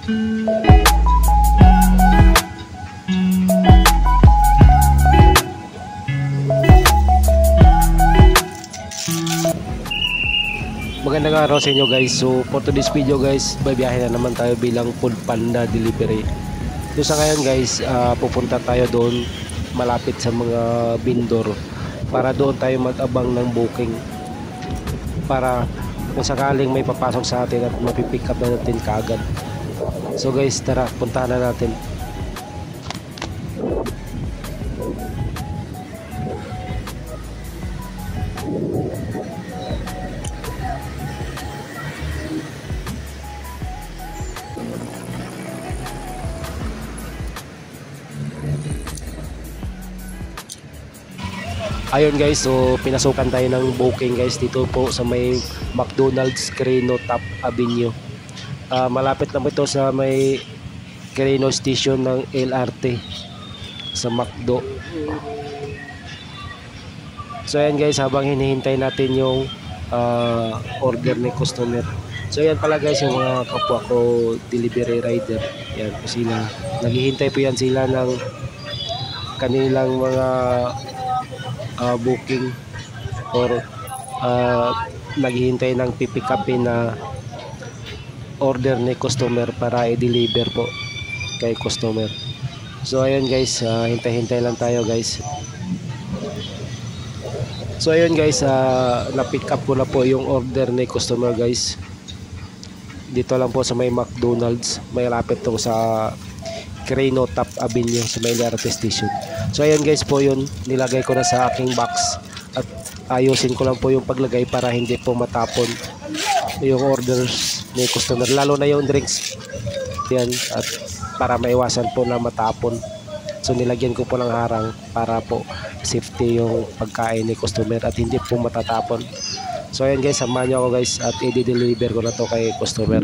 Magandang araw sa inyo guys. So for today's video guys, babiyahe na naman tayo bilang Food Panda Delivery. So sa ngayon guys, pupunta tayo doon malapit sa mga vendor para doon tayo mag-abang ng booking, para kung sakaling may papasok sa atin at mapipick up na natin kaagad. So guys, tara, puntahan na natin. Ayun guys, so pinasukan tayo ng booking guys dito po sa may McDonald's Quirino Top Avenue. Malapit lang ito sa may Quirino Station ng LRT sa McDo. So ayan guys, habang hinihintay natin yung order ni customer. So ayan pala guys yung mga kapwa ko delivery rider. Yan po sila. Naghihintay po yan sila ng kanilang mga booking or naghihintay ng pipick upin na order ni customer para i-deliver po kay customer. So ayun guys, hintay-hintay lang tayo guys. So ayun guys, na-pick up ko na po yung order ni customer guys. Dito lang po sa may McDonald's, may lapit to sa Quirino Top Avenue sa may LRT station. So ayun guys po, yun nilagay ko na sa aking box at ayusin ko lang po yung paglagay para hindi po matapon yung orders ni customer, lalo na yung drinks yan, at para maiwasan po na matapon. So nilagyan ko po ng harang para po safety yung pagkain ni customer at hindi po matatapon. So ayun guys, samahan nyo ako guys at i-deliver ko na to kay customer.